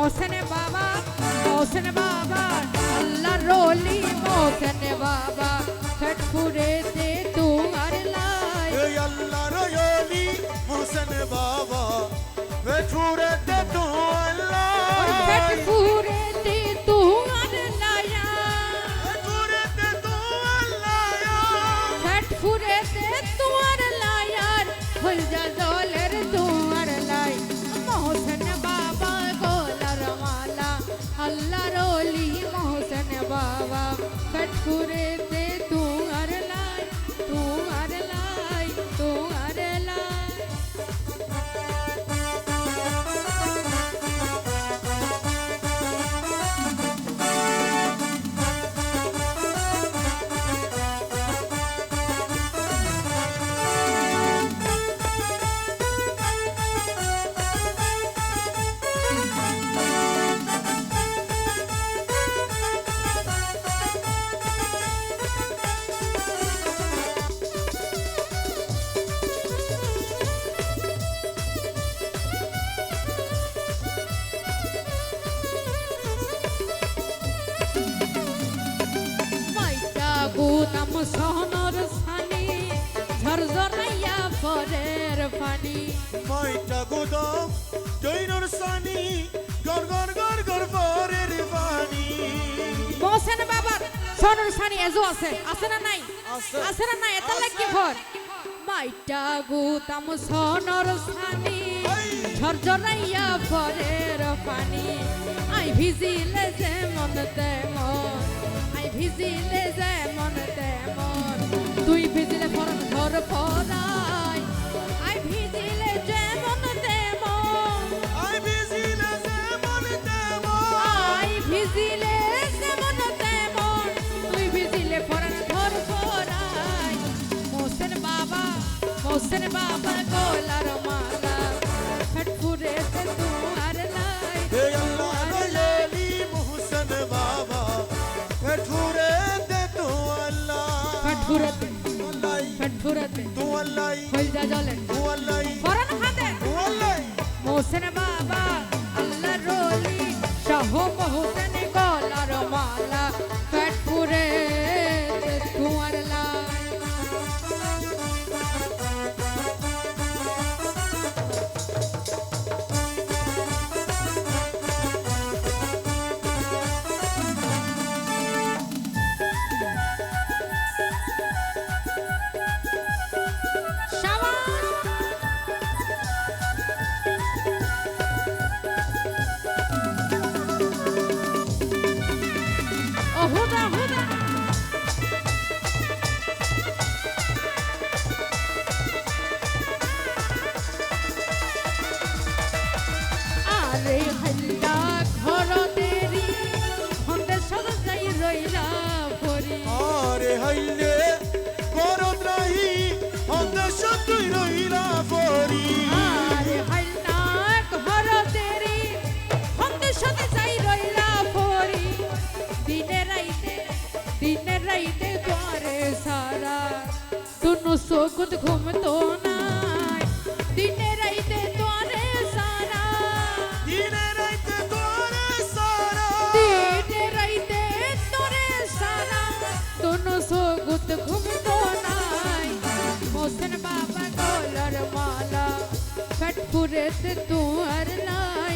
मोहसिन बाबा अल्लाह रोली मोहसिन बाबा फटफुरे दे तू हर लाई अल्लाह रोली मोहसिन बाबा फटफुरे दे तू अल्लाह फटफुरे दे तू हर लाया फटफुरे दे तू अल्लाह फटफुरे दे तू हर लाया फुल जा जोलर तू हर लाई मोहसिन बाबा गोलर माला अल्लाह रोली मोहसिन बाबा फटफुरे दे तू हर लाई तू हर लाई तू हर लाई গুদাম সোহনর সানি ঝরঝরাইয়া পরের পানি মাইটা গুদাম জৈনর সানি গর গর গর গর পরের পানি মোহসেন বাবার সোহনর সানি এজো আছে না নাই আছে না নাই এটা লাগি ঘর মাইটা গুদাম সোহনর সানি ঝরঝরাইয়া পরের পানি আই ভিজিলে যে মন তেমন ভিজিলে যেমন তেমন তুই ভিজিলে পরন ধর পরাই আই ভিজিলে যেমন তেমন আই ভিজিলে যেমন তেমন আই ভিজিলে যেমন তেমন তুই ভিজিলে পরন ধর পরাই মোহসেন বাবা গোলার মালা ফটফুরে সে তু আর লাই হে আল্লাহ রলি মোহসেন বাবা ফটফুরে দে তু আল্লাহ ফটফুরে তু আল্লাহ হই যা জলে তু আল্লাহ পরন হাতে তু আল্লাহ মোহসেন বাবা আল্লাহ রলি শাহ মোহসেন গোলার মালা ফটফুরে তুয়ার লাই হুদা হুদা আরে হল্লা ঘর দেরি হন্দে সব যাই রইলা ভরি আরে হাইলে গরদ রাহি অন্দেশ তুই রহিলা পরি আরে হল্লা ঘর দেরি হন্দে সব যাই রইলা ভরি দিনে রাইতে তোরে সারা দুনো সোকুত ঘুমতো নাই দিনে রাইতে তোরে সারা দিনে রাইতে তোরে সারা দিনে রাইতে তোরে সারা দুনো সোকুত ঘুমতো নাই মোহসেন বাবা গোলার মালা ফটফুরেতে তু আর লাই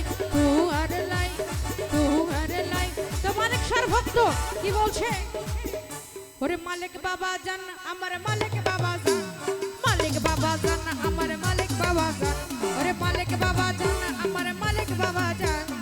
তো মালিক সর্বভক্ত কি বলছে ওরে মালিক বাবা জান আমার মালিক বাবা জান আমার মালিক বাবা জান ওরে মালিক বাবা জান আমার মালিক বাবা জান